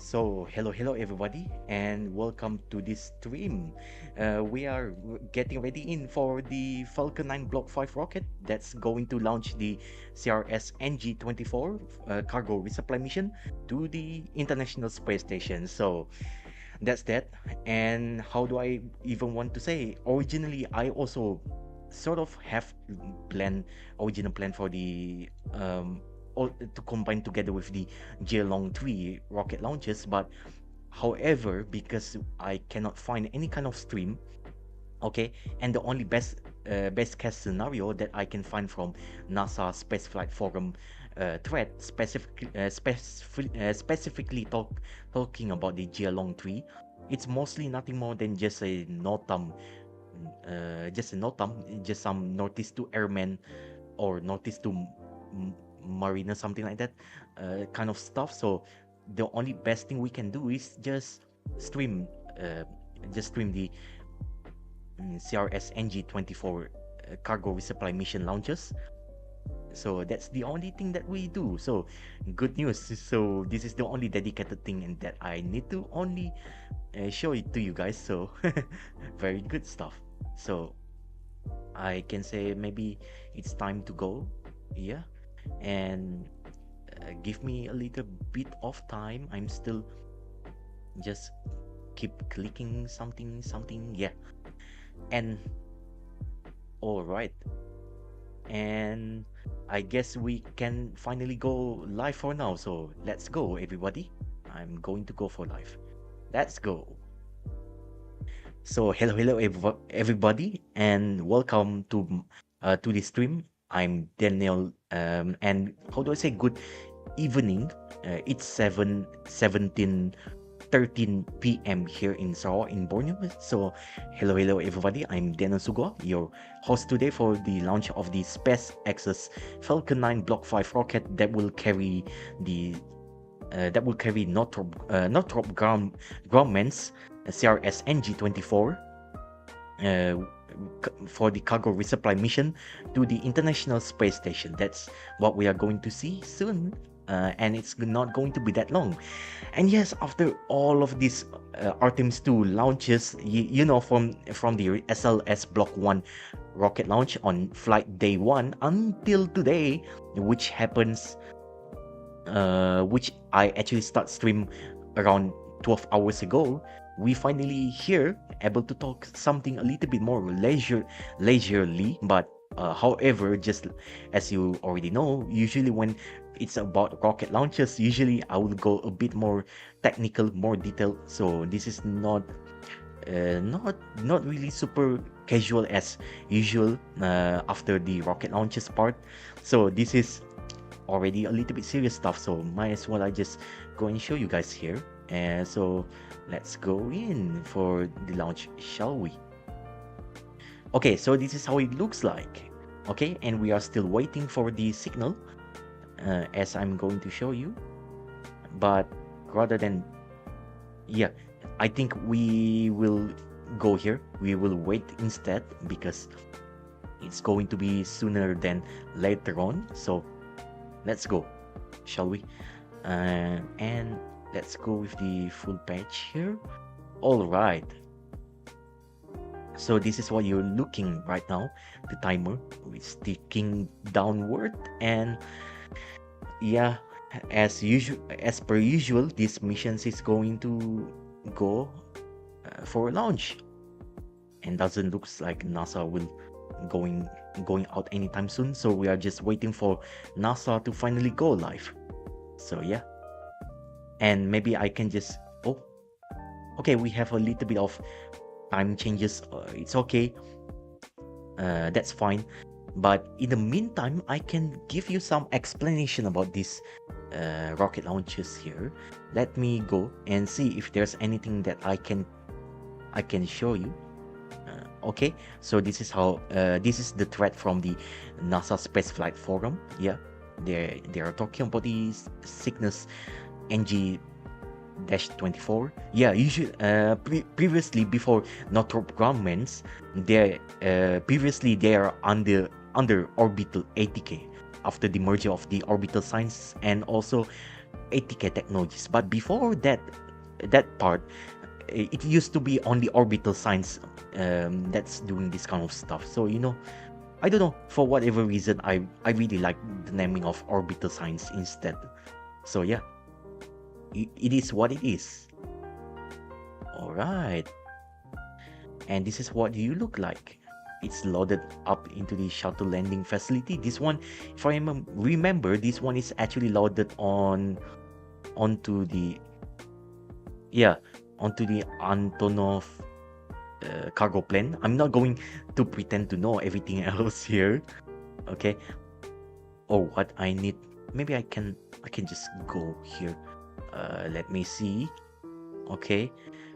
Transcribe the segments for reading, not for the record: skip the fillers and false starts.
So hello everybody and welcome to this stream. We are getting ready in for the Falcon 9 Block 5 rocket that's going to launch the CRS NG-24 cargo resupply mission to the International Space Station. So that's that. And how do I even want to say? Originally, I also sort of have original plan for the all to combine together with the Geelong 3 rocket launches, but however, because I cannot find any kind of stream, okay, and the only best case scenario that I can find from NASA Spaceflight Forum thread specifically talking about the Geelong 3, it's mostly nothing more than just a NOTAM, just some notice to airmen or notice to marina, something like that, kind of stuff. So the only best thing we can do is stream uh, just stream the CRS NG-24 cargo resupply mission launches. So that's the only thing that we do. So good news. So this is the only dedicated thing and that I need to only show it to you guys. So very good stuff. So I can say maybe it's time to go. Yeah. And give me a little bit of time. I'm still just keep clicking something. Yeah. And all right. And I guess we can finally go live for now. So let's go, everybody. I'm going to go for live. Let's go. So hello everybody, and welcome to the stream. I'm Daniel, and how do I say good evening? It's 13 p.m. here in Sarawak in Borneo. So hello everybody. I'm Daniel Suguwa, your host today for the launch of the SpaceX's Falcon 9 Block 5 rocket that will carry Northrop Grumman's CRS NG-24 for the cargo resupply mission to the International Space Station. That's what we are going to see soon, and it's not going to be that long. And yes, after all of these Artemis 2 launches, you know, from the SLS Block 1 rocket launch on flight day 1 until today, which happens which I actually start stream around 12 hours ago, we finally here able to talk something a little bit more leisurely. But however, just as you already know, usually when it's about rocket launches, usually I will go a bit more technical, more detailed. So this is not really super casual as usual after the rocket launches part. So this is already a little bit serious stuff, so might as well I just go and show you guys here. And so let's go in for the launch, shall we? Okay, so this is how it looks like. Okay, and we are still waiting for the signal, as I'm going to show you. But rather than, yeah, I think we will go here. We will wait instead because it's going to be sooner than later on. So let's go, shall we? And let's go with the full patch here. All right. So this is what you're looking right now. The timer is ticking downward, and yeah, as per usual, this mission is going to go for a launch, and doesn't looks like NASA will going out anytime soon. So we are just waiting for NASA to finally go live. So yeah, and maybe I can just okay, we have a little bit of time changes. It's okay, that's fine. But in the meantime, I can give you some explanation about these rocket launches here. Let me go and see if there's anything that I can show you. Okay, so this is how this is the thread from the NASA Spaceflight Forum. Yeah, they are talking about the Cygnus NG-24. Yeah, usually previously before Northrop Grumman's, previously they are under orbital ATK after the merger of the orbital science and also ATK technologies. But before that part, it used to be only orbital science that's doing this kind of stuff. So I don't know, for whatever reason, I really like the naming of orbital science instead. So yeah, it is what it is. All right, and this is what you look like. It's loaded up into the shuttle landing facility. This one, if I remember, this one is actually loaded onto the onto the Antonov cargo plane. I'm not going to pretend to know everything else here. Okay. Oh, what I need? Maybe I can just go here. Let me see. Okay,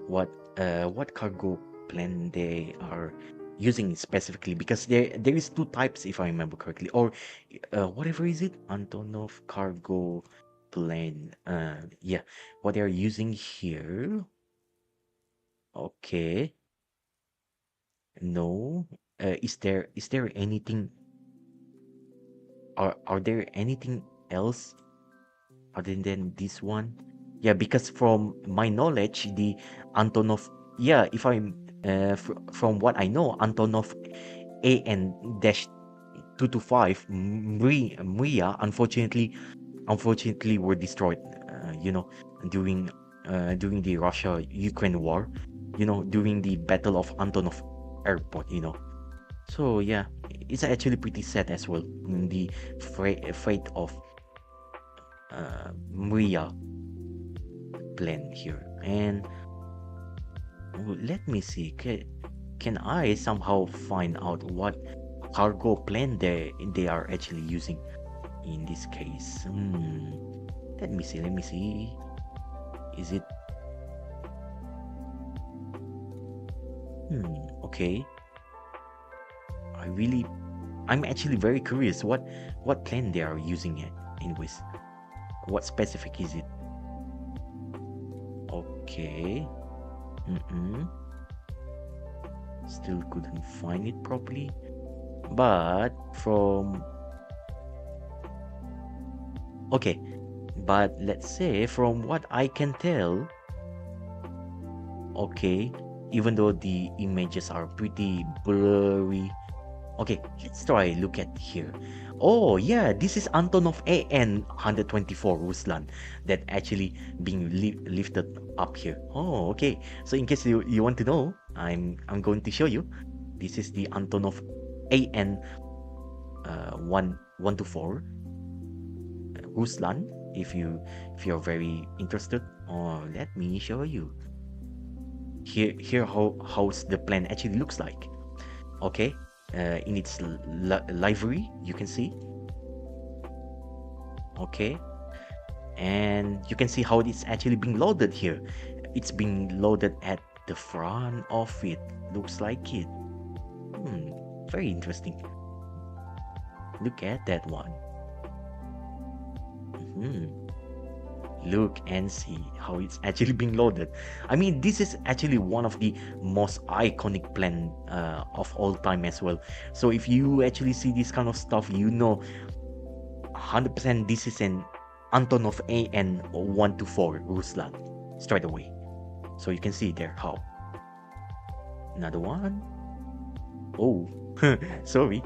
what cargo plane they are using specifically, because there is two types, if I remember correctly, or whatever is it, Antonov cargo plane. Yeah, what they are using here. Okay. No. Is there anything? Are there anything else other than this one? Yeah, because from my knowledge, the Antonov, yeah, if I'm from what I know, Antonov AN-225 Mria, unfortunately were destroyed. During the Russia-Ukraine war. During the Battle of Antonov Airport. So yeah, it's actually pretty sad as well. The fate of Mria plane here. And let me see, can I somehow find out what cargo plane they are actually using in this case? Let me see. Is it okay. I'm actually very curious what plane they are using it. Anyways, what specific is it? Okay. Still couldn't find it properly. But let's say from what I can tell, okay, even though the images are pretty blurry. Okay, let's try look at here. Oh yeah, this is Antonov AN-124 Ruslan that actually being lifted up here. Oh, okay. So in case you want to know, I'm going to show you. This is the Antonov AN 124 Ruslan. If you're very interested, let me show you. Here how's the plane actually looks like. Okay, in its livery you can see. Okay, and you can see how it's actually being loaded here. It's being loaded at the front of it. Looks like it. Very interesting. Look at that one. Look and see how it's actually being loaded. I mean, this is actually one of the most iconic plane of all time as well. So if you actually see this kind of stuff, 100% this is an Antonov AN-124 Ruslan straight away. So you can see there how. Another one. Oh, sorry.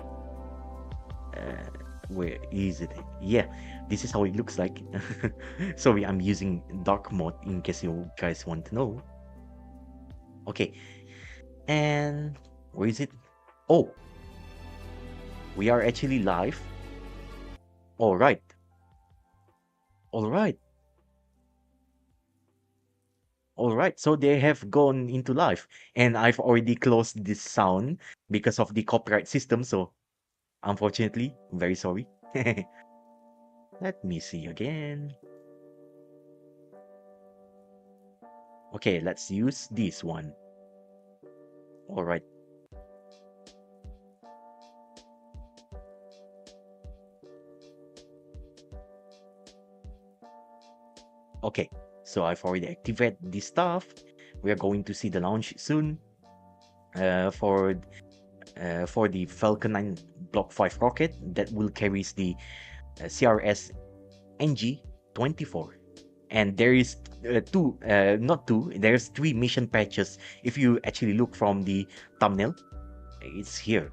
Where is it? Yeah, this is how it looks like. Sorry, I'm using dark mode in case you guys want to know. Okay, and where is it? Oh, we are actually live. All right. So they have gone into live, and I've already closed this sound because of the copyright system. So unfortunately, very sorry. Let me see again. Okay, let's use this one. All right. Okay, so I've already activated this stuff. We are going to see the launch soon for the Falcon 9 Block 5 rocket that will carry the CRS NG-24 And there is not two, there's three mission patches. If you actually look from the thumbnail, it's here.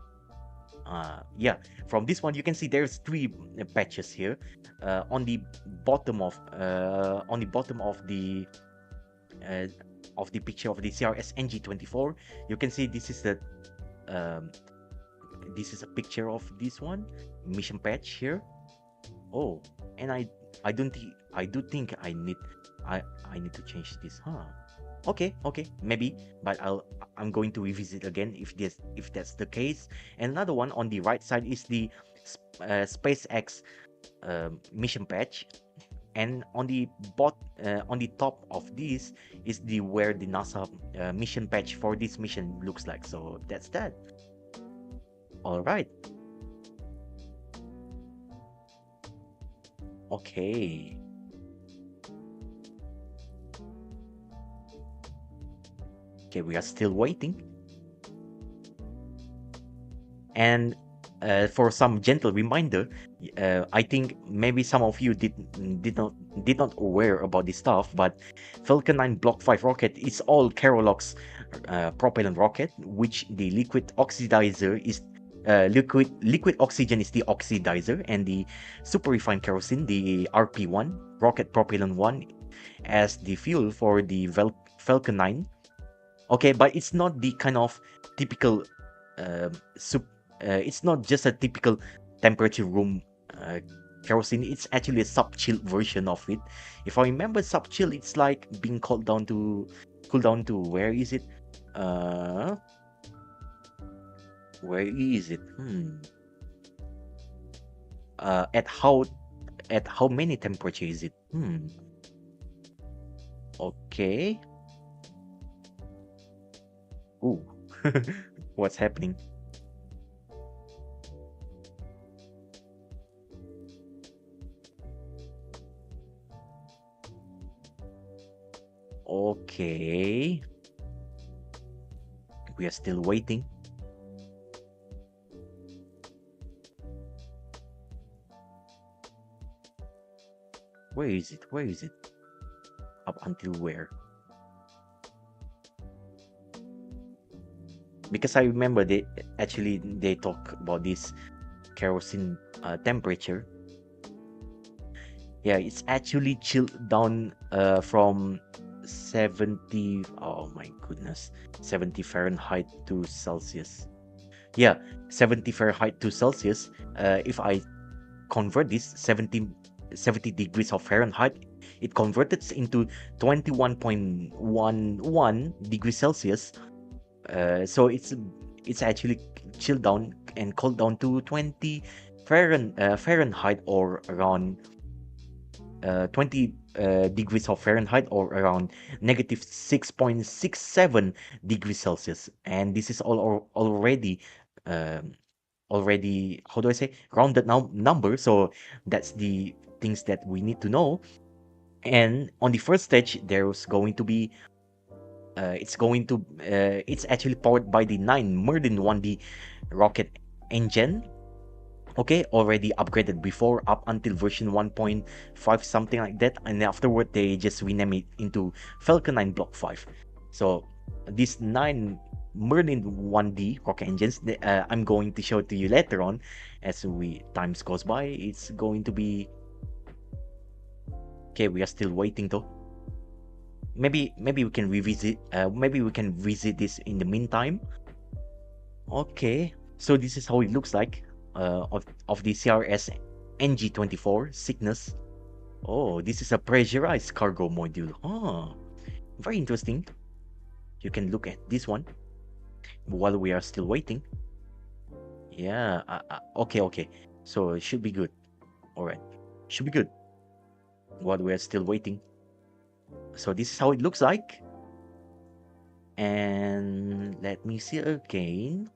Yeah, from this one you can see there's three patches here. On the bottom of the picture of the CRS NG-24, you can see this is the um, this is a picture of this one mission patch here. Oh, and I don't think I need to change this, huh? Okay, maybe, but I'm going to revisit again if that's the case. And another one on the right side is the SpaceX mission patch, and on the top of this is the where the NASA mission patch for this mission looks like. So that's that. All right. Okay. Okay, we are still waiting. And for some gentle reminder, I think maybe some of you did not aware about this stuff, but Falcon 9 Block 5 rocket is all Kerolox propellant rocket, which the liquid oxidizer is liquid oxygen is the oxidizer, and the super refined kerosene, the RP1, rocket propellant 1, as the fuel for the Falcon 9. Okay, but it's not the kind of typical it's not just a typical temperature room kerosene. It's actually a sub-chill version of it. If I remember, sub-chill, it's like being cool down to where is it? Where is it? At how many temperature is it? Okay. Ooh. What's happening? Okay. We are still waiting. Where is it? Where is it? Up until where? Because I remember they talk about this kerosene temperature. Yeah, it's actually chilled down from 70, oh my goodness, 70 Fahrenheit to Celsius. Yeah, 70 Fahrenheit to Celsius. If I convert this 70 degrees of Fahrenheit, it converted into 21.11 degrees Celsius. So it's actually chilled down and cooled down to 20 Fahrenheit, or around 20 degrees of Fahrenheit, or around negative 6.67 degrees Celsius. And this is all already how do I say, rounded number. So that's the things that we need to know. And on the first stage, there's going to be it's actually powered by the 9 Merlin 1D rocket engine. Okay, already upgraded before, up until version 1.5, something like that, and afterward they just rename it into Falcon 9 Block 5. So these 9 Merlin 1D rocket engines, I'm going to show it to you later on as times goes by. It's going to be okay. We are still waiting though. Maybe we can revisit. Maybe we can visit this in the meantime. Okay, so this is how it looks like. Of the CRS NG-24 Cygnus. Oh, this is a pressurized cargo module. Oh, very interesting. You can look at this one while we are still waiting. Yeah, okay. So it should be good. All right, should be good while we are still waiting. So this is how it looks like. And let me see again.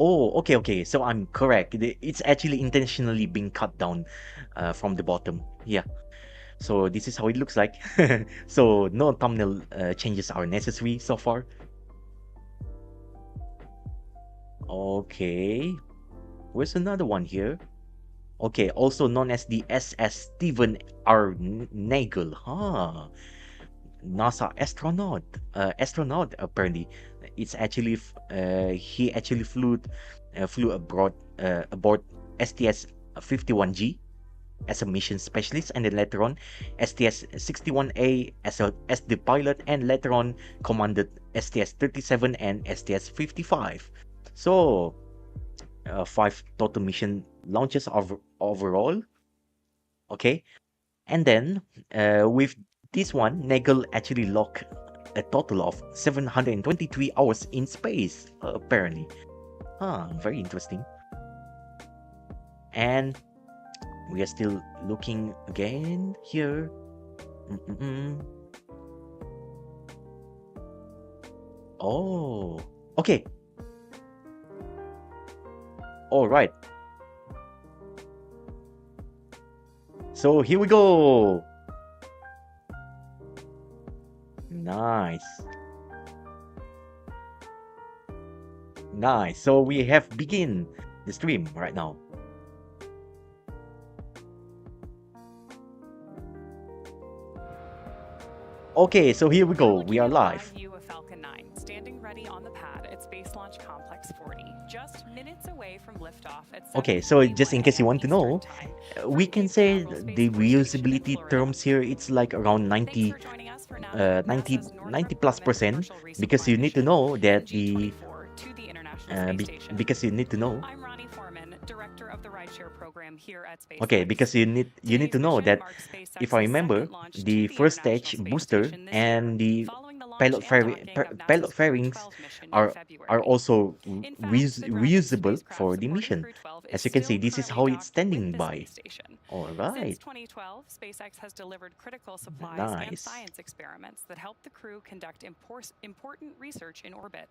Oh, okay. So I'm correct. It's actually intentionally being cut down from the bottom. Yeah. So this is how it looks like. So no thumbnail changes are necessary so far. Okay. Where's another one here? Okay, also known as the SS Stephen R. Nagel. Huh. NASA astronaut apparently. It's actually he actually flew aboard STS 51G as a mission specialist, and then later on STS 61A as the pilot, and later on commanded STS 37 and STS 55. So 5 total mission launches overall. Okay, and then with this one, Nagel actually logged a total of 723 hours in space, apparently. Very interesting. And we are still looking again here. Mm-mm-mm. Oh, okay. All right. So here we go. Nice. Nice. So we have begin the stream right now. Okay, so here we go. We are live. View of Falcon 9 standing ready on the pad at Space Launch Complex 40, just minutes away from liftoff at Okay, so just in case you want to know, we can say the reusability terms here, it's like around 90 plus percent, because you need to know that because you need to know okay, because you need to know that, if I remember, the first stage booster and the payload fairings are also reusable for the mission. As you can see, this is how it's standing by. All right. Since 2012, SpaceX has delivered critical supplies and Nice. science experiments that help the crew conduct important research in orbit.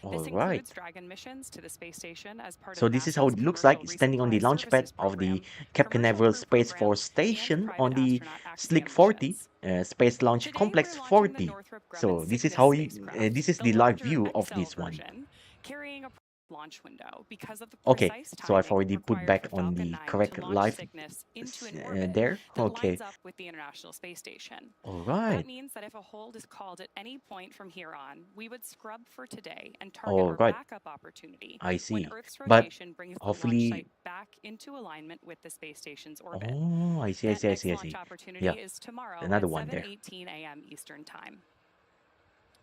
All This right. includes Dragon missions to the space station as part So of this is how NASA's it looks like commercial standing on the resupply launch pad services of the program, Canaveral commercial crew Space programs, Force Station and on private the astronaut axiom Slick 40 missions. Space Launch Today, Complex we're launching the 40. Northrop So Grumman this is Cygnus how spacecraft, this is the the live larger view of XL this one. version, carrying a launch window because of the Okay, precise so I've timing already put required back for on Falcon the 9 correct to launch live Cygnus into an orbit there. that Okay. lines up with the International Space Station. All That right. means that if a hold is called at any point from here on, we would scrub for today and target All our right. backup opportunity I when see. Earth's But rotation brings the launch hopefully. site back into alignment with the space station's orbit. Oh, I see. That next launch opportunity Yeah, is tomorrow another at one there. 7:18 a.m. Eastern Time.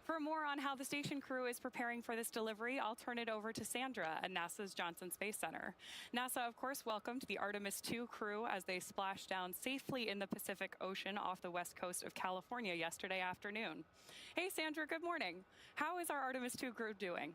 For more on how the station crew is preparing for this delivery, I'll turn it over to Sandra at NASA's Johnson Space Center. NASA, of course, welcomed the Artemis II crew as they splashed down safely in the Pacific Ocean off the west coast of California yesterday afternoon. Hey, Sandra, good morning. How is our Artemis II crew doing?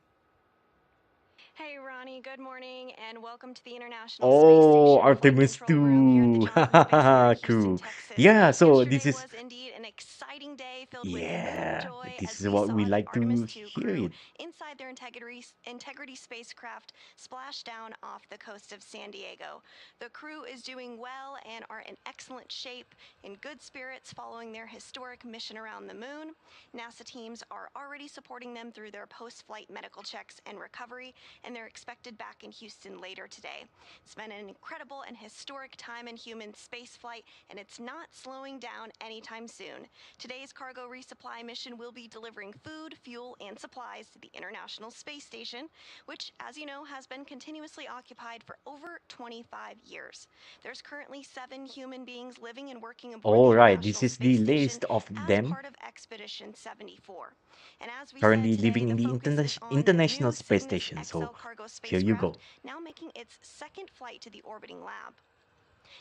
Hey, Ronnie, good morning and welcome to the International Space Station Artemis Flight Control Room here at the 2. Johnson Space Center in Houston, Cool. Texas. Yeah, so Yesterday this is was indeed an exciting day filled with yeah, joy this as is we what saw we the like to Artemis II hear crew it. inside their Integrity spacecraft splash down off the coast of San Diego. The crew is doing well and are in excellent shape, in good spirits following their historic mission around the moon. NASA teams are already supporting them through their post-flight medical checks and recovery, and they're expected back in Houston later today. It's been an incredible and historic time in human spaceflight, and it's not slowing down anytime soon. Today's cargo resupply mission will be delivering food, fuel, and supplies to the International Space Station, which, as you know, has been continuously occupied for over 25 years. There's currently 7 human beings living and working aboard All the right, this International is the Space Station list of as them part of Expedition 74. And as we currently said today, living in the the focus is on the International new Space Cygnus Station. XL So cargo here you spacecraft, go. now making its second flight to the orbiting lab.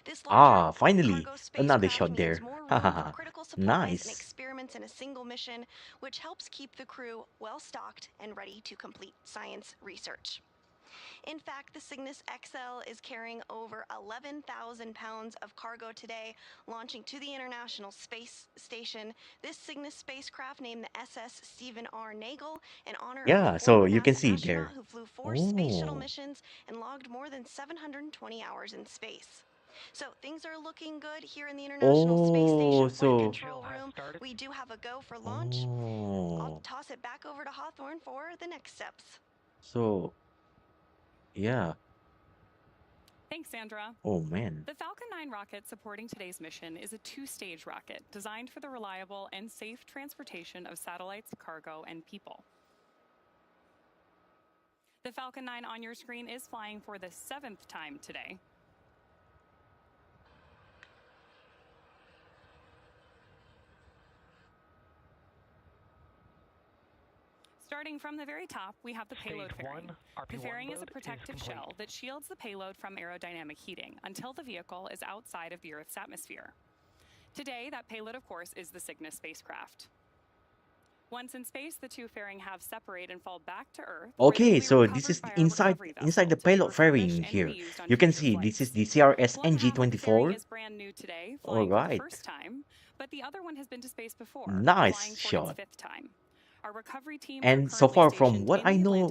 This larger Finally, cargo another spacecraft shot means there. more room for Hahaha. critical supplies and Nice. experiments in a single mission, which helps keep the crew well-stocked and ready to complete science research. In fact, the Cygnus XL is carrying over 11,000 pounds of cargo today, launching to the International Space Station. This Cygnus spacecraft, named the SS Stephen R. Nagel, in honor of Yeah, the so former you can NASA see astronaut there. who flew 4 space shuttle Oh, missions and logged more than 720 hours in space. So things are looking good here in the International Space Station Flight so Control Room. We do have a go for launch. I'll oh, toss it back over to Hawthorne for the next steps. so yeah. Thanks, Sandra. Oh man. The Falcon 9 rocket supporting today's mission is a two-stage rocket designed for the reliable and safe transportation of satellites, cargo, and people. The Falcon 9 on your screen is flying for the 7th time today. Starting from the very top, we have the payload fairing. The fairing is a protective shell that shields the payload from aerodynamic heating until the vehicle is outside of the Earth's atmosphere. Today, that payload, of course, is the Cygnus spacecraft. Once in space, the two fairing halves separate and fall back to Earth. Okay, so this is inside the payload fairing here. You can see this is the CRS NG-24. Brand new today, All right. for the first time, but the other one has been to space before. Nice shot. Its 5th time. Our recovery team And so far, from what I know,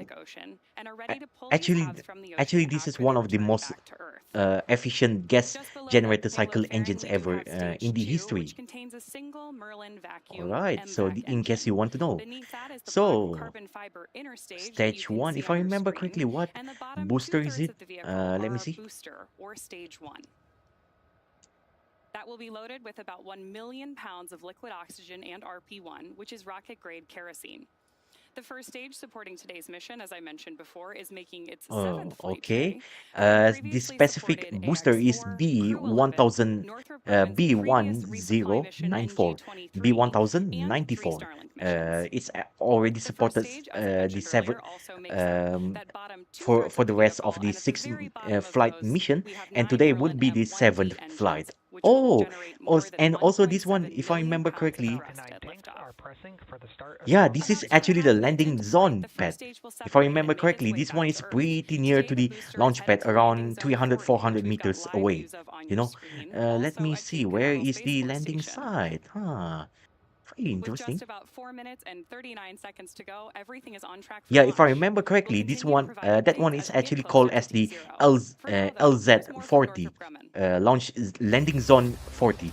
actually, this is one of the most efficient gas generator cycle engines ever in the history. Which contains a single Merlin vacuum. All right, so in case you want to know. So, stage 1, if I remember correctly, what booster is it? Let me see. Booster or stage 1. That will be loaded with about 1 million pounds of liquid oxygen and RP1, which is rocket-grade kerosene. The first stage supporting today's mission, as I mentioned before, is making its 7th flight okay. today. The specific booster is B1094. B1094. It's already supported the 7th for the rest of the 6th flight mission, and today would be the 7th flight. And also this one, if I remember correctly, yeah, this is actually the landing zone pad. If I remember correctly, this one is pretty near to the launch pad, around 300-400 meters away. You know, let me see, where is the landing site? Very interesting. With just about 4 minutes and 39 seconds to go, everything is on track for Yeah, if I launch. remember correctly, this one, that one is actually called as the LZ40, launch landing zone 40.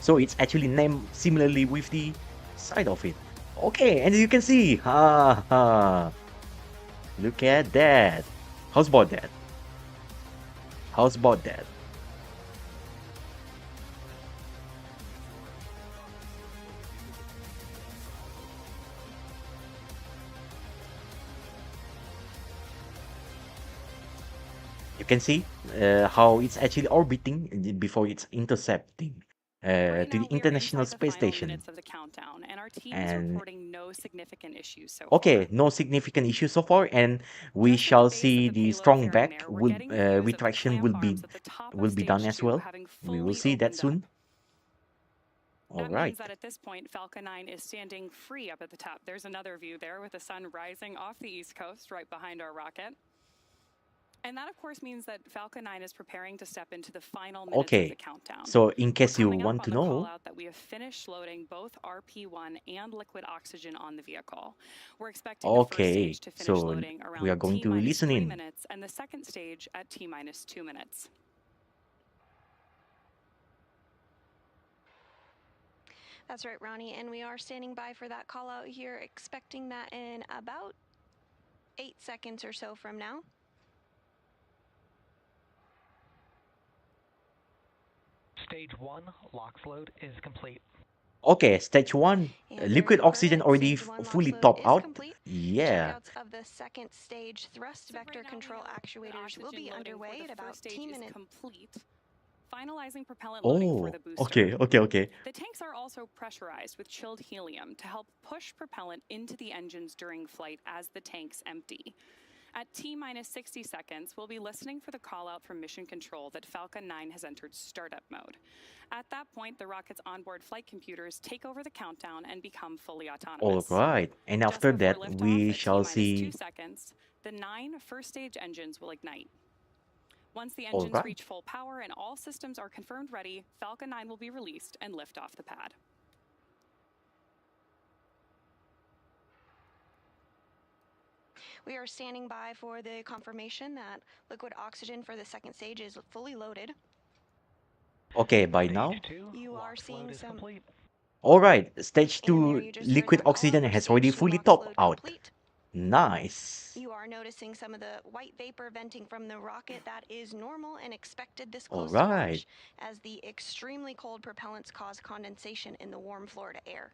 So it's actually named similarly with the side of it. Okay, and you can see, look at that. How's about that? How's about that? You can see how it's actually orbiting before it's intercepting to the International Space Station. And no significant issues so okay, no significant issues so far, and we shall see the strong back retraction will be done as well. We will see that soon. All right. Means that at this point, Falcon 9 is standing free up at the top. There's another view there with the sun rising off the East Coast right behind our rocket. And that, of course, means that Falcon 9 is preparing to step into the final minutes of the countdown. So in case you want to know, that we have finished loading both RP1 and liquid oxygen on the vehicle. We're expecting the first stage to finish loading around we are going to listen in. minutes, and the second stage at T-2 minutes. That's right, Ronnie, and we are standing by for that call out here, expecting that in about 8 seconds or so from now. Stage 1 LOX load is complete. Okay, stage 1 liquid oxygen already fully topped out. Yeah. Checkouts of the second stage thrust vector control actuators will be underway at about T minutes. Complete. Finalizing propellant loading for the booster. Okay. The tanks are also pressurized with chilled helium to help push propellant into the engines during flight as the tanks empty. At T-60 seconds, we'll be listening for the call out from Mission Control that Falcon 9 has entered startup mode. At that point, the rocket's onboard flight computers take over the countdown and become fully autonomous. All right, and after that, we shall see. 2 seconds, the 9 first stage engines will ignite. Once the engines reach full power and all systems are confirmed ready, Falcon 9 will be released and lift off the pad. We are standing by for the confirmation that liquid oxygen for the second stage is fully loaded. Okay, by now. You are seeing some. All right, stage 2 liquid oxygen has already fully topped out. Nice. You are noticing some of the white vapor venting from the rocket. That is normal and expected this All close to right. launch, as the extremely cold propellants cause condensation in the warm Florida air.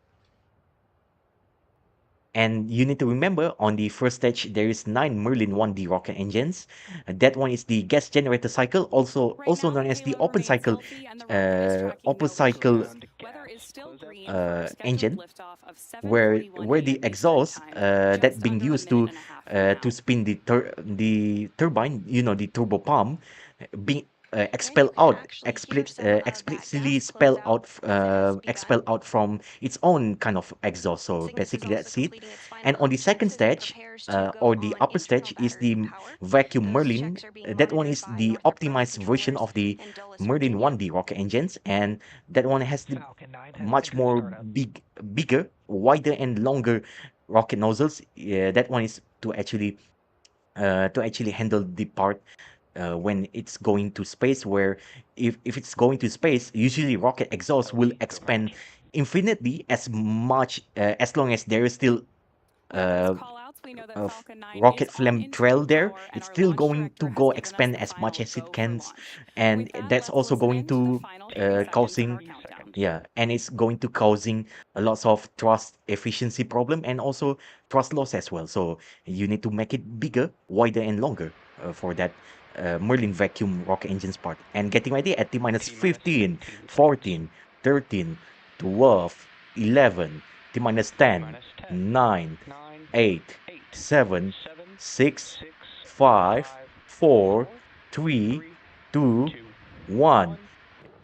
And you need to remember on the first stage, there is 9 Merlin 1D rocket engines. That one is the gas generator cycle, Right also now, known the as the payload remains healthy and the rocket is tracking open nowhere cycle close. Weather is still green for our scheduled engine, liftoff of where 7:41 the a.m. Eastern exhaust Time, that just being under a used minute and a half from to now. spin the turbine, the turbo pump, being Yeah, you expel can out actually hear some of that explicitly gas close out as it hits expel feedback. out from its own kind of exhaust. So Cygnus is basically also that's it. completing its And final on the health second checks as it stage, prepares to go or the on upper internal stage, is battery the power. vacuum Those Merlin. checks are being That one monitored is by the Northrop Grumman optimized version controllers of the in Dulles, Merlin Virginia. 1D rocket engines, and that one has the Falcon 9 has much synchronous more startup. bigger, wider, and longer rocket nozzles. That one is to actually handle the part when it's going to space. Where if it's going to space, usually rocket exhaust will expand infinitely as long as there is still With those uh, callouts, we know that of Falcon 9 is rocket on flame into trail deep there. power, and It's our still launch going to director has go given us expand the as much final as it go for can, launch. and With that, that's let's also listen going in to the to final 30 seconds of our 30 countdown. seconds. yeah, and it's going to causing a lots of thrust efficiency problem and also thrust loss as well. So you need to make it bigger, wider, and longer for that Merlin vacuum rocket engines part. And getting ready at T minus T-minus 15, 15 seconds. 14, 13, 12, 11, T minus 10, T-minus 10, 9, 9, 8, 8, 7, 7, 6, 6, 5, 5, 4, 4, 3, 3, 2, 2, 1. 1.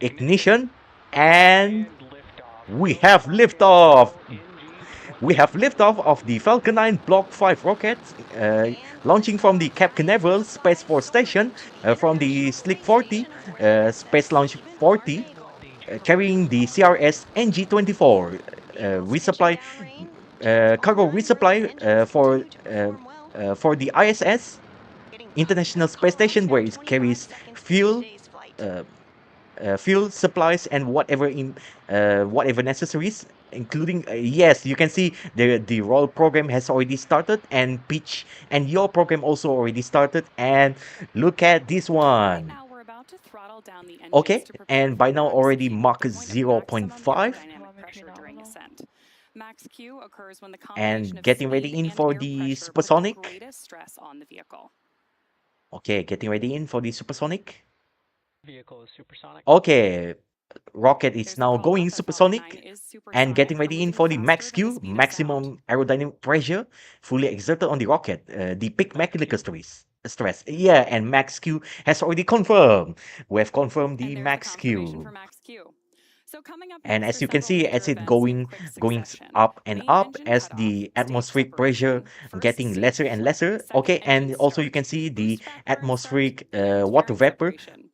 Ignition. Ignition, and And liftoff we of have Falcon liftoff. 9 We have liftoff NG-24 of the Falcon 9 Block 5 rocket, And launching from the liftoff. Cape Science and Canaveral Space supplies Force soaring Station to the from the International Slick Space 40 Station aboard the Space ISS Launch Stephen R. 40, Nagel. carrying the CRS NG-24 Vehicles pitching resupply, down range. cargo Transponder and Merlin resupply engines continue to perform well. for the ISS, Getting International ISS Space callouts Station, now where it 25 carries seconds into fuel, today's flight. uh, fuel supplies, and whatever necessaries, including yes, you can see the roll program has already started, and pitch and your program also already started. And look at this Right one. now, we're about to throttle down the engines Okay, to prepare and for by now max already Q, Mach the point of zero point maximum 0.5, aerodynamic pressure during ascent. Max Q occurs when the combination and of getting speed ready in and for air the pressure put the supersonic. greatest stress on the vehicle. Okay, getting ready in for the supersonic. Vehicle is supersonic. Okay, rocket is There's the now call going out that Falcon 9 supersonic is and supersonic, getting ready in moving for the faster max than the Q, speed of sound. maximum aerodynamic pressure, fully exerted on the rocket. The peak mechanical stress. Yeah, and max Q has already confirmed. We have confirmed And the there's the max confirmation for Q. Max Q. So coming up And next as are you can several see, as major it events in quick going succession. up and Main up, engine as cutoff, the stage atmospheric pressure separation, first getting stage lesser and flip, lesser. second Okay, engine and also you start, can see the boost back burn start, atmospheric and water fairing vapor separation.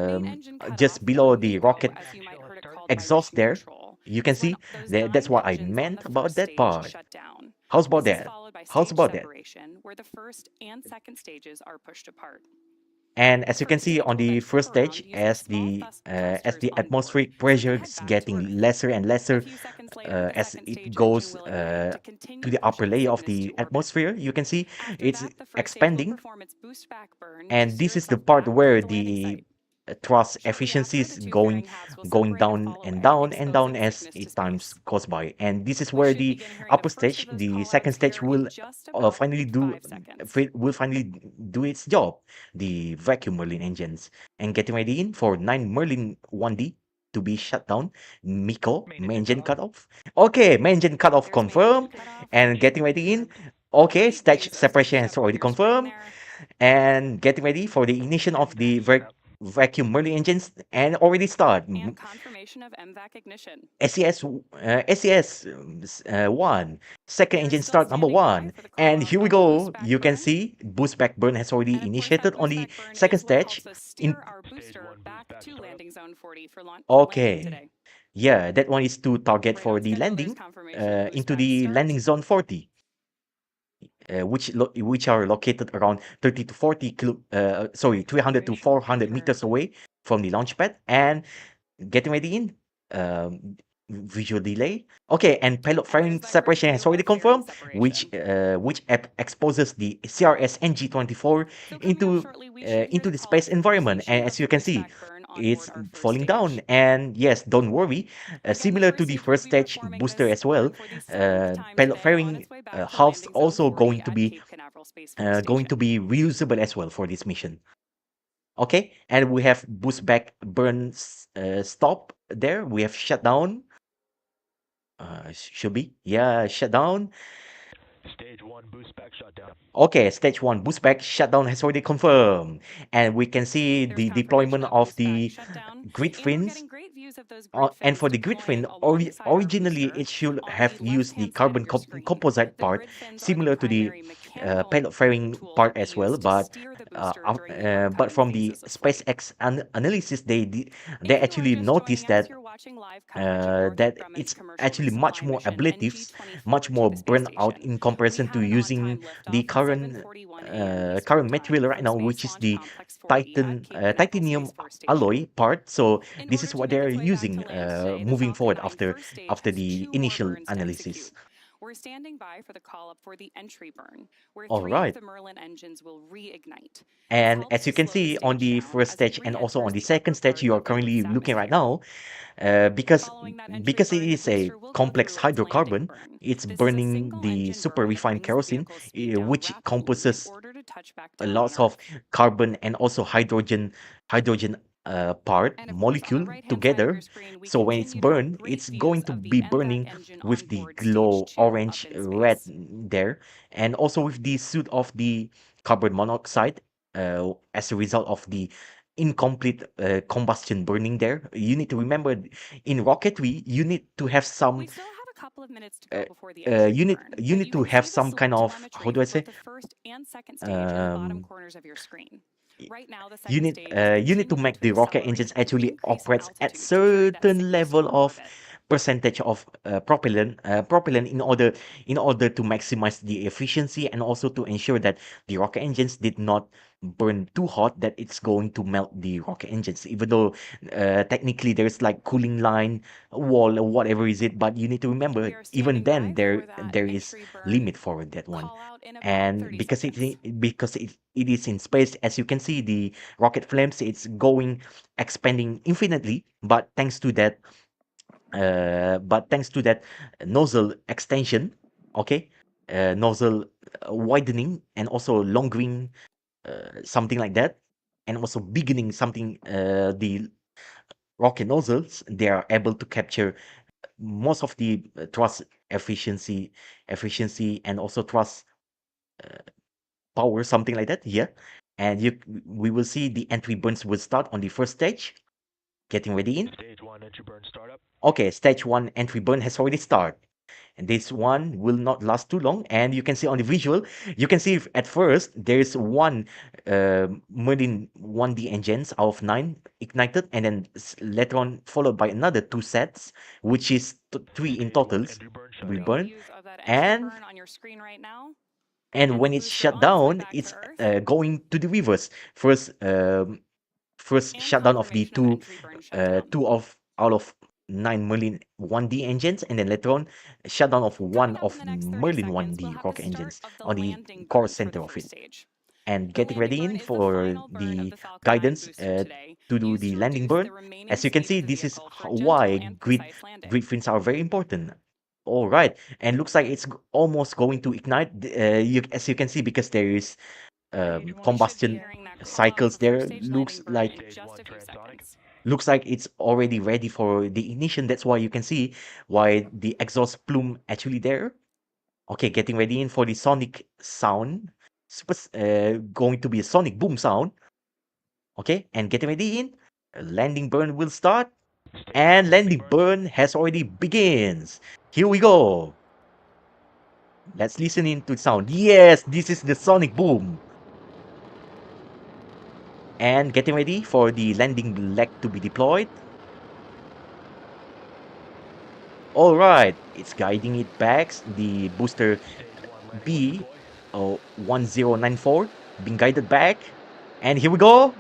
Main um, engine cutoff, just or below the MACO, rocket as you might Potential heard it start called by exhaust mission there. control, You can is when see those that's 9 what I engines on meant the about first that stage part. shut down. How's about This is that? followed by How's stage about that? separation, where the first and second stages are pushed apart. And The as you can first see stage on will the then flip first stage, around using small as thrusters the on board, atmospheric so they pressure head is back to getting Earth. lesser and A lesser few seconds later, the as second it stage engine goes will ignite to continue to the upper pushing layer of Cygnus to the orbit. atmosphere, you can see After it's that, the first stage will expanding, perform its boost back burn to and steer this is the itself part back where toward the landing the site. thrust Shortly efficiency after, is the two fairing hats will going separate and down follow and air, down and down exposing as Cygnus to it times space. goes by. And this is We where should the begin hearing the upper first of stage, those the second callouts stage, here in just about finally 5 seconds. will finally do its job, the vacuum Merlin engines. And getting ready in for 9 Merlin 1D to be shut down. Miko, Main main engine engine cutoff. cutoff. Okay, main engine cutoff There's main engine confirmed. cutoff. And getting ready in. Okay, Please stage use separation stage has already up on your screen confirmed. there. And getting ready for the ignition of the MVAC startup. vacuum Merlin engines and already start. And confirmation of MVAC ignition. SES 1, second Air is engine still start number standing by 1. for the call And out here we of boost go. back You can burn. see boost back burn has already And of course, that initiated on boost the back burn second is what stage. helps us steer In our Stage booster 1 boost back back to startup. landing zone 40 for landing Okay, today. yeah, that one is to target Right for on the schedule, there's landing confirmation of boost into back the start. landing zone 40. Which are located around 30 to 40 300 to Confirmation 400 confirmed. meters away from the launch pad. And getting ready in, visual delay. Okay, and payload fairing separation has already confirmed, which exposes the CRS NG-24 into the space environment. And as you can see, it's falling down. And yes, don't worry. Similar to the first stage booster as well, payload fairing halves also going to be reusable as well for this mission. Okay, and we have boost back burn stop there. We have shutdown. Should be, yeah, shutdown. Stage 1 boost back shutdown. Okay, stage 1 boost back shutdown has already confirmed, and we can see There's the confirmation deployment of boost back the shutdown, grid and we're fins. getting great views of those grid And fins for the grid deploying fin, alongside our originally booster. it should On have the used the left-hand side carbon of your screen, composite the part, grid fins are the similar to the primary mechanical payload fairing tool part that we as well. use to But steer the booster during the but upcoming from the phases of flight. SpaceX analysis, they If actually you are just noticed joining us, that you're watching live coverage of Northrop that Grumman's it's commercial actually much resupply more mission ablatives, NG-24 much to more the space burnout station. in We comparison to had an using on-time the liftoff at current 7:41 a.m. Eastern current Time material right from now, Space which is Launch the Complex 40 at Cape Canaveral titanium Space Force Station. alloy part. So In this order is to what make they're its way back to using land today, the moving Falcon forward 9 after first stage has the 2 more initial burns to analysis. execute. We're standing by for the call up for the entry burn, where All 3 of right. the Merlin engines will reignite. This And helps as to you can slow the see on stage the down first as it stage and also on re-enters the the second upper stage part you are of the currently Earth's looking right atmosphere. now, Following that entry because it burn, the is a booster will go complex through its landing hydrocarbon, burn. it's This is a burning single the engine super burn that refined brings the kerosene, vehicle speed down which rapidly in composes order to touch back down on lots of Earth. carbon and also hydrogen part And of course, on the molecule right-hand side of your together. screen, we So when it's continue to have burned, great it's views going to of the be MVAC burning engine on with the board Stage glow 2 up orange in red space. there, and also with the soot of the carbon monoxide as a result of the incomplete combustion burning there. You need to remember, in rocketry you need to have some We still have a couple of minutes to uh, go before the entry burn, you but need you to can have see the some kind of, how telemetry do I for say, both the first and second stage in the bottom um corners of your screen. Right now, the you second need stage is to continuing make to the rocket accelerate engines and actually increase in operates at altitude to carry that certain signal to level of orbit. percentage of propellant in order to maximize the efficiency and also to ensure that the rocket engines did not burn too hot that it's going to melt the rocket engines, even though technically there's like cooling line wall or whatever is it, but you need to remember We are even standing then by for that there is entry burn limit for that one. call out in about And 30 because seconds. it is in space, as you can see, the rocket flames, it's going expanding infinitely, but thanks to that nozzle extension, okay, nozzle widening and also longering, something like that, and also beginning something, the rocket nozzles, they are able to capture most of the thrust efficiency and also thrust power, something like that. Yeah, and we will see the entry burns will start on the first stage. Getting ready in. Stage 1 entry burn startup. Okay, stage 1 entry burn has already started. And this one will not last too long. And you can see on the visual, you can see at first there is one Merlin 1D engines out of 9 ignited, and then later on followed by another 2 sets, which is 3 in Stage 1 totals entry burn will Great shutdown. burn. views of that entry And burn on your screen right now. and And the when it's booster shut on its way down, back to it's Earth. going to the reverse. First And shutdown of the confirmation of entry burn shutdown. 2 of out of 9 Merlin 1D engines, and then later on shutdown of one Coming up in of the next 30 Merlin seconds, we'll 1D have the rocket start engines of the on the landing core burn for center the of first it. stage. And The getting landing ready burn in is the for final burn of the the Falcon 9 guidance booster today, to do used the to landing reduce burn. the remaining As you can speed see, of the this is vehicle for a why gentle and precise landing. grid fins are very important. All right, and looks like it's almost going to ignite. As you can see, because there is We should be combustion hearing that call out cycles for first there. stage landing burn in Stage just 1 a few transonic. seconds. Looks like it's already ready for the ignition. That's why you can see why the exhaust plume actually there. Okay, getting ready in for the sonic sound. Going to be a sonic boom sound. Okay, and getting ready in. Landing burn will start. Stage 1 And landing landing burn has already begins. Here we go. Let's listen in to the sound. Yes, this is the sonic boom. And getting ready for the landing leg to be deployed. All right, it's guiding it back. The booster Stage 1 landing leg B deploy. 1094 being guided back. And here we go.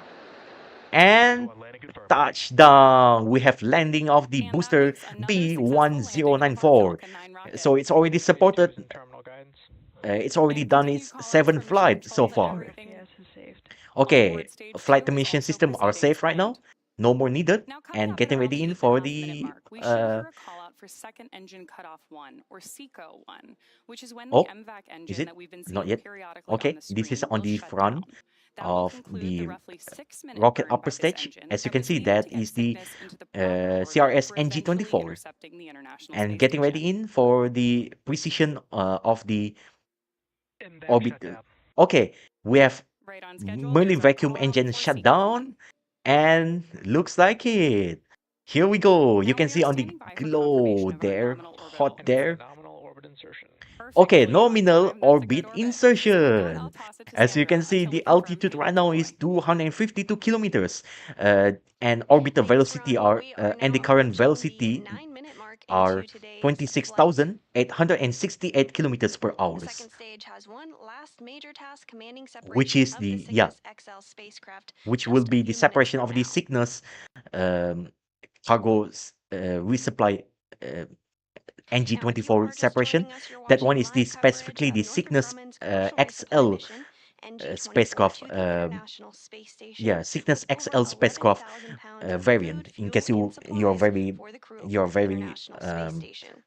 And landing confirmed. touchdown! We have landing of the And that booster makes another successful landing of our B1094. Falcon 9 rocket. So it's already supported. Using terminal guidance. It's already And done continued its callouts 7th for mission flight control so that far. everything Yes, it's saved. Okay, onboard stage flight 2 is mission also system are proceeding as safe right now. planned. No more needed. Now coming And up at getting around ready in the for 8.5 minute the mark, we should hear a call out for second engine cutoff 1, or SECO 1, which is when the oh, MVAC is engine it? that we've been Not seeing yet. periodically on Okay, the this is screen on will the shut down. front That will of conclude the the roughly 6-minute rocket burn upper by this stage. engine As you that can was see, needed that to get is the Cygnus into the proper orbit CRS for eventually NG-24. intercepting the International And Space getting ready Station. in for the precision of the MVAC orbit. shutdown. Okay, we have Right on schedule, Merlin there's our vacuum call out engine for shut SECO 1. down, and looks like it. Here we go. You Now can we see are on the standing by for glow confirmation of our there, nominal orbital. hot there. Nominal orbit insertion. Okay, Perfectly on nominal time. That's a good orbit orbit. So with that, I'll insertion. toss it to As you can Sandra see, until we the confirm altitude payload right now is deploy. 252 kilometers, and orbital Thanks, velocity Ronnie. are We are and now the current approaching the velocity 9-minute mark are into today's flight. 26,868 kilometers per The hour, second stage has one last major task: commanding which separation is of the the Cygnus XL spacecraft which will just a be the few minutes separation from of the now. Cygnus um, cargo resupply Now, if you NG-24 are just separation. joining us, you're That watching one is the live coverage specifically of the Northrop Cygnus Grumman's commercial resupply XL mission, NG-24, spacecraft. to the International Space Station Yeah, Cygnus with over XL spacecraft 11,000 pounds of variant. food, In fuel, case and supplies for the crew you're aboard the very International Space Station.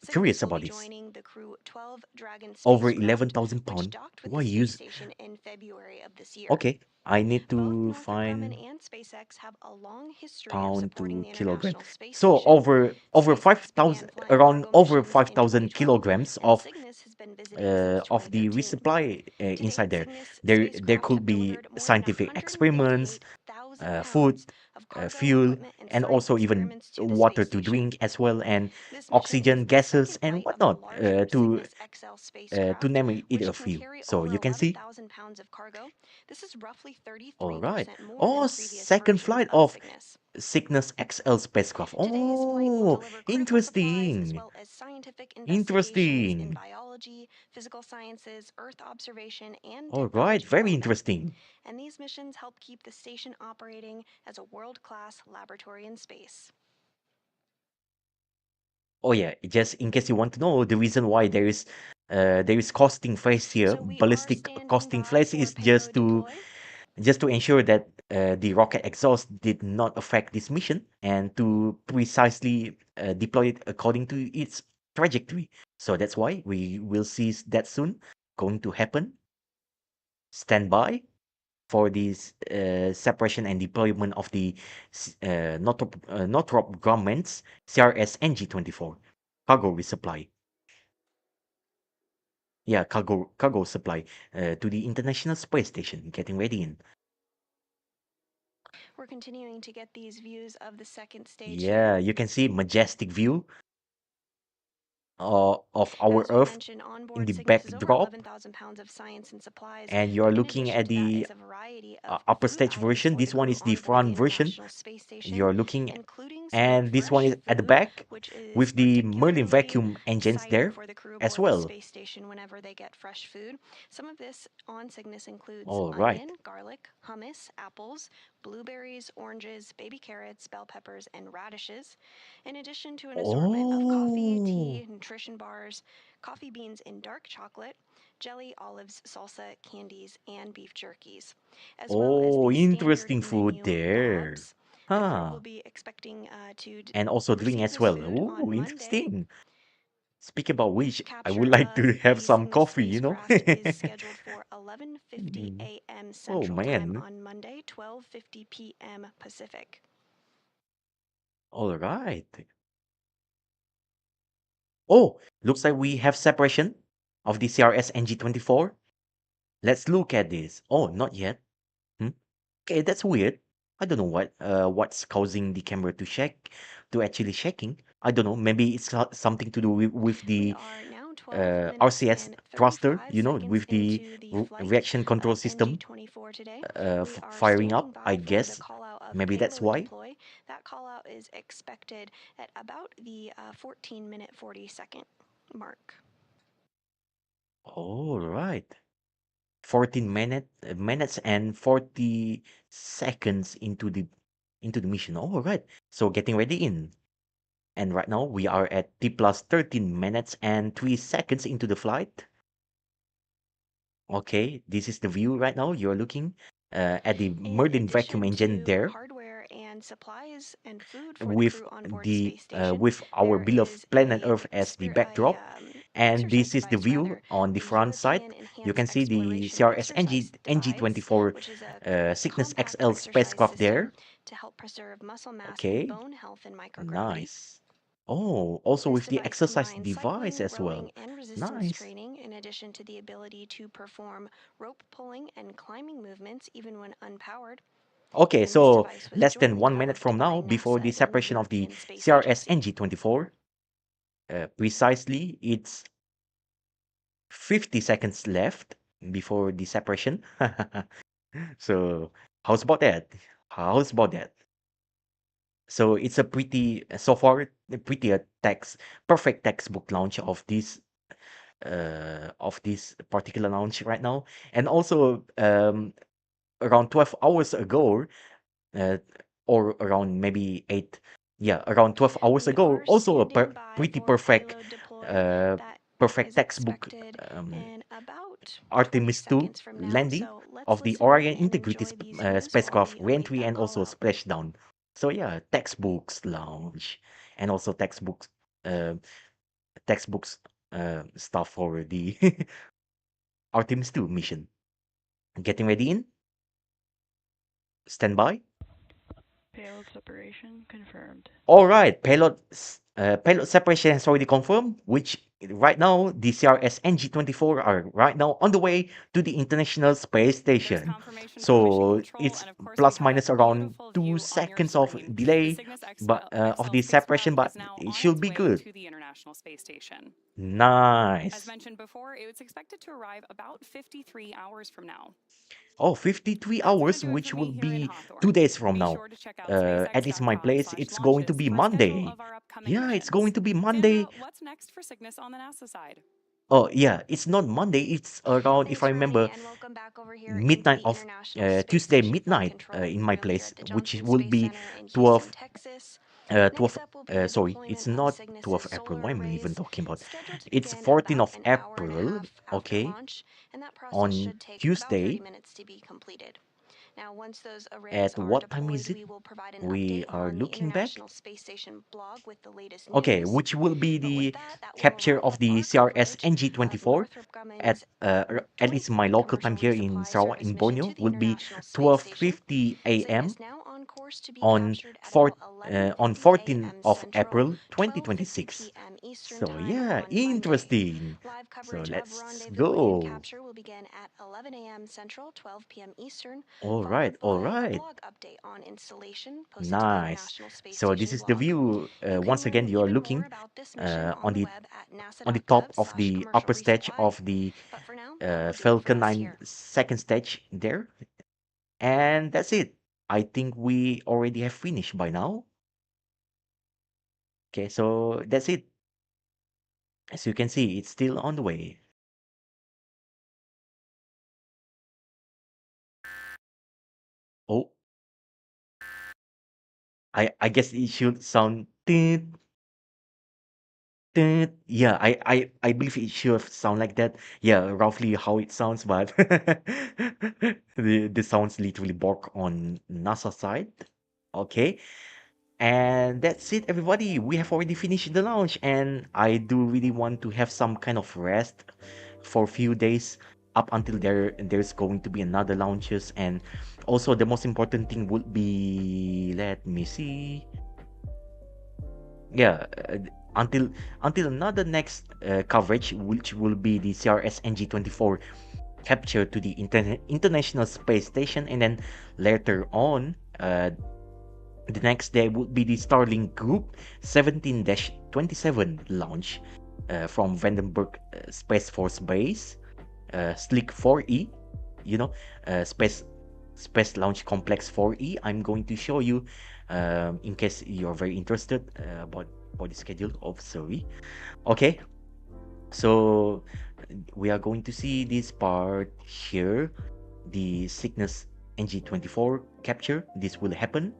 curious Cygnus will about be this. joining the Crew 12 Dragon Over spacecraft, 11,000 which pound. docked with Do the I space use? station in February of this year. Okay, I need Both to Northrop Grumman find and SpaceX have a long history of pound supporting to the kilogram. International Space So Station. over SpaceX began 5,000, flying around cargo over missions in 5,000 2012, kilograms and Cygnus has been visiting since of the 2013. resupply To inside date, there. Cygnus There spacecraft could have be delivered more than scientific experiments, 188,000 pounds food, of cargo, fuel, equipment, and and science also even experiments to the water space to station. drink as well, and This mission is oxygen the gases second and flight of the whatnot larger Cygnus XL to spacecraft, name it which a can few. carry So over you can see. 11,000 pounds of cargo. This is roughly All right. 33% more Oh, than previous second versions flight of of Cygnus. Cygnus XL spacecraft. Today's flight will Oh, deliver critical supplies as interesting. well as scientific investigations in Interesting. biology, physical sciences, Earth observation, and All right, technology very development. interesting. And these missions help keep the station operating as a world-class laboratory in space. Oh yeah, just in case you want to know, the reason why there is costing phase here, So we are ballistic standing costing by phase for is payload deploy. just to ensure that the rocket exhaust did not affect this mission and to precisely deploy it according to its trajectory. So that's why we will see that soon going to happen. Stand by for this separation and deployment of the Northrop Grumman's CRS NG-24 cargo resupply. Yeah, cargo supply to the International Space Station, getting ready in. We're continuing to get these views of the second stage Yeah, here. you can see majestic view of our As we Earth mentioned, in onboard the Cygnus is over backdrop, 11,000 pounds of science and supplies, and you are but in looking addition at to that the is a variety of upper food stage items version. for the This one crew is the on board the front version. International Space Station, You're looking, including some and this one fresh is at the food, back which is with the Merlin particularly vacuum engines exciting there for the crew as aboard the well. space station whenever they get fresh food. Some of this on Cygnus includes All right. onion, garlic, hummus, apples, blueberries, oranges, baby carrots, bell peppers, and radishes, in addition to an assortment of coffee, Oh, tea, nutrition bars, coffee beans in dark chocolate, jelly, olives, salsa, candies, and beef jerkies, as well as oh, the standard interesting food menu there. Bobs. The crew Huh. will be expecting to And also drink receive as this well. food Oh, on Monday. interesting. Speaking about which, I would Capture like of to have the some Cygnus coffee, you know? spacecraft is scheduled for 11:50 Mm. a.m. Oh Central Time man. on Monday, 12:50 p.m. Pacific. All right. Oh, looks like we have separation of the CRS NG-24. Let's look at this. Oh, not yet. Hmm? Okay, that's weird. I don't know what's causing the camera to shake, to actually shaking. I don't know. Maybe it's something to do with We the are now 12 minutes RCS and thruster, 35 you know, seconds with the into the flight reaction control of system NG-24 today. We are firing standing up, I by for the guess. call out of Maybe that's payload why. deploy. That call out is expected at about the 14-minute 40-second mark. All right. 14 minutes and 40 seconds into the mission. All right, so getting ready in. And right now we are at T plus 13 minutes and 3 seconds into the flight. Okay, this is the view right now. You're looking at the In Mulderr vacuum addition engine to there hardware and supplies and food for the with crew on board Space Station, with our there beloved is planet Earth as the backdrop. And exercise this is the device view rather, on the the front side. European You Enhanced can see the Exploration CRS Exercise Device, NG-24 which is a Cygnus compact XL exercise spacecraft system there. to help preserve muscle mass and Okay, bone health in microgravity. nice. Oh, also This with the device exercise combines device cycling, as rowing, well. and resistance Nice. training in addition to the ability to perform rope pulling and climbing movements even when unpowered. Okay, And this so device was less than jointly 1 minute developed from by now, before NASA the and the separation of the European Space CRS Agency. NG-24, precisely it's 50 seconds left before the separation. So how's about that? How's about that? So it's a pretty so far a pretty perfect textbook launch of this particular launch right now. And also around 12 hours ago, uh, or around maybe 8, yeah, around 12 hours We ago, are also a standing by pretty for perfect payload deploy. uh, That perfect is textbook expected um, in about 20 Artemis 2 seconds from now. landing So let's of the listen Orion and Integrity enjoy these views while spacecraft we await reentry that and call also out. splashdown. So yeah, textbooks launch and also uh, textbooks stuff for the Artemis 2 mission. Getting ready in. Stand by. Payload separation confirmed. All right, payload separation has already confirmed, which right now the CRS NG-24 are right now on the way to the International Space There's Station. confirmation from Mission So Control, it's and of course, we plus have a minus around beautiful 2 view on your seconds of screen. The delay, Cygnus but of XL the separation, spacecraft but is now it on should its be way good. to the International Space Station. As Nice. mentioned before, it was expected to arrive about 53 hours from now. Oh, 53 That's going to hours, do it which for will me here in be 2 Hawthorne. days from Be now. sure to check out At least my place, it's going to spacex.com/launches be for a schedule Monday. of our upcoming Yeah, it's going missions. to be Sandra, Monday. what's next for Cygnus on the NASA side? Oh, yeah, it's not Monday. It's around, if Thanks, I Ronnie, remember, and welcome back over here into midnight the of International Space Tuesday Station Flight midnight Control in my room here place, at the which Johnson will Space be Center in Houston, 12, Texas. 12, Next up will be the sorry, it's deployment of not 12 Cygnus's April. solar What am I even arrays, talking about? scheduled to It's begin 14th about of an hour and a April, half after okay, launch, and that process on should take about 30 Tuesday. minutes to be completed. Now, once those arrays At are what time is deployed, it? we will provide an We update are on the looking back. International Space Station blog with the latest Okay, news. which will be But with the that, that will capture wrap of up the our CRS coverage of NG-24 Northrop at Grumman's at joint least my local time commercial here in resupply Sarawak service in mission Borneo to the will be International Space Station. 12:50 a.m. Cygnus now on course to be on captured at about on 11:50 14th a.m. of Central, April 12:50 2026. p.m. Eastern So Time yeah, on Monday. interesting. Live So coverage of let's rendezvous and go. capture will begin at 11 a.m. Central, 12 p.m. Eastern, All right, followed all by a right. blog update on installation posted to the Nice. International Space So this Station is the blog. view. You can Once again, learn you are even more looking about this mission on the web at on the top of the nasa.gov/commercial upper stage resupply. of the But for now, that will do it for Falcon us 9 here. second stage there. And that's it. I think we already have finished by now. Okay, so that's it. As you can see, it's still on the way. Oh, I guess it should sound toot, toot. Yeah, I believe it should sound like that. Yeah, roughly how it sounds, but the sounds literally bark on NASA side. Okay. And that's it, everybody. We have already finished the launch, and I do really want to have some kind of rest for a few days up until there's going to be another launches. And also the most important thing would be, let me see, yeah, until another next coverage, which will be the CRS NG-24 capture to the International Space Station, and then later on, the next day would be the Starlink Group 17-27 launch from Vandenberg Space Force Base, Slick 4E, you know, Space Launch Complex 4E. I'm going to show you in case you're very interested about the schedule of Surrey. Okay, so we are going to see this part here, the CRS NG-24 capture. This will happen.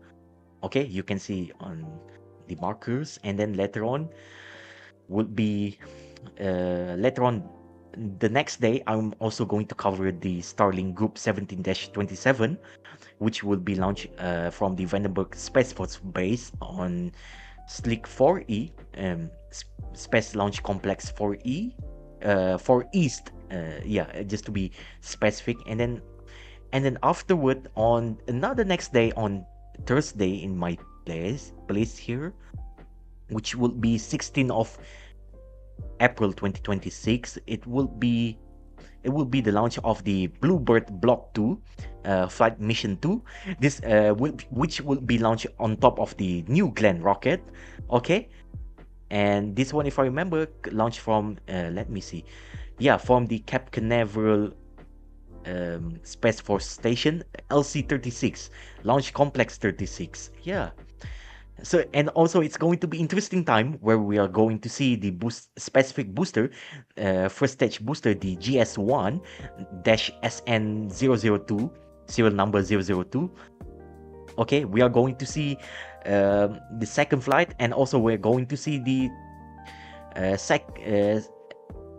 Okay, you can see on the markers, and then later on would be later on the next day, I'm also going to cover the Starlink Group 17-27, which will be launched from the Vandenberg Space Force base on Slick 4E, Space Launch Complex 4E, 4 East, yeah, just to be specific. And then afterward, on another next day, on Thursday, in my place here, which will be 16th of April 2026, it will be the launch of the Bluebird Block 2 flight mission 2, this which will be launched on top of the New Glenn rocket. Okay, and this one, if I remember, launched from let me see, yeah, from the Cape Canaveral Space Force Station, LC-36, Launch Complex 36. Yeah. So, and also it's going to be interesting time where we are going to see the specific booster, first stage booster, the GS1-SN002, serial number 002. Okay, we are going to see the second flight, and also we're going to see the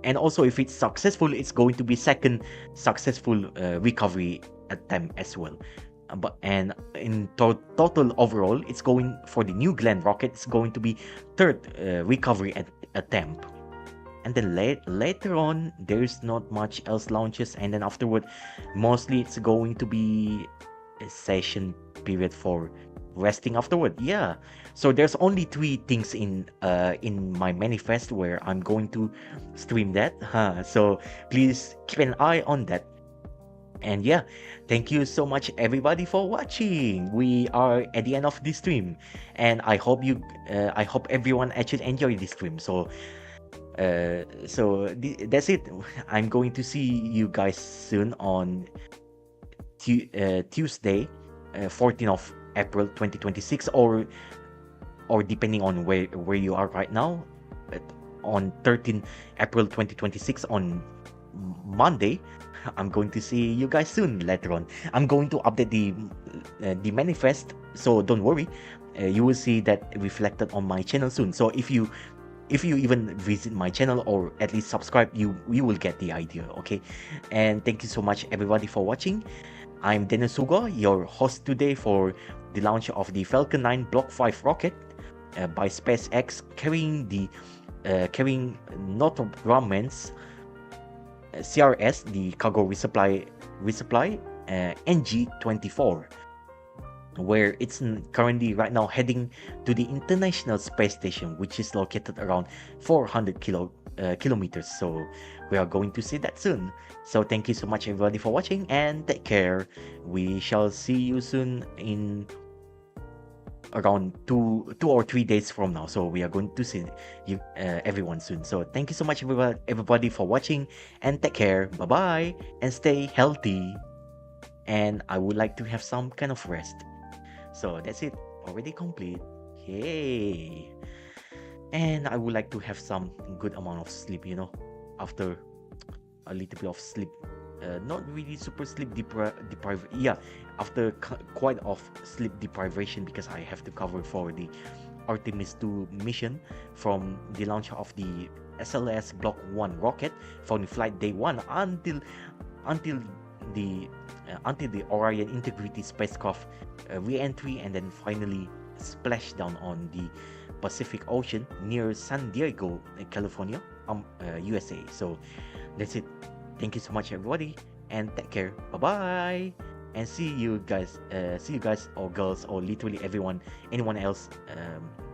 and also if it's successful, it's going to be second successful recovery attempt as well. But and in total overall, it's going for the New Glenn rocket. It's going to be third recovery attempt. And then later on, there's not much else launches. And then afterward, mostly it's going to be a session period for resting afterward. Yeah. So there's only 3 things in my manifest where I'm going to stream that. So please keep an eye on that. And yeah, thank you so much everybody for watching. We are at the end of this stream, and I hope everyone actually enjoyed this stream. So that's it. I'm going to see you guys soon on Tuesday, 14th of April 2026, or depending on where you are right now, on 13th April 2026 on Monday. I'm going to see you guys soon later on. I'm going to update the manifest, so don't worry. You will see that reflected on my channel soon. So if you even visit my channel or at least subscribe, you will get the idea. Okay, and thank you so much everybody for watching. I'm Daniel Suguwa, your host today for the launch of the Falcon 9 Block 5 rocket by SpaceX, carrying Northrop Grumman's CRS, the cargo resupply NG-24, where it's currently right now heading to the International Space Station, which is located around 400 kilometers. So we are going to see that soon. So thank you so much everybody for watching, and take care. We shall see you soon in around 2 or 3 days from now. So we are going to see you everyone soon. So thank you so much everybody for watching, and take care. Bye bye, and stay healthy. And I would like to have some kind of rest. So that's it, already complete. Yay. And I would like to have some good amount of sleep, after a little bit of sleep. Not really super sleep deprived. Yeah, after quite of sleep deprivation, because I have to cover for the Artemis 2 mission from the launch of the SLS Block 1 rocket from the flight day 1 until the Orion Integrity spacecraft re-entry, and then finally splash down on the Pacific Ocean near San Diego, California, USA. So that's it. Thank you so much everybody, and take care. Bye bye, and see you guys or girls, or literally anyone else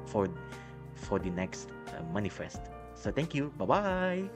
for the next manifest. So thank you. Bye bye.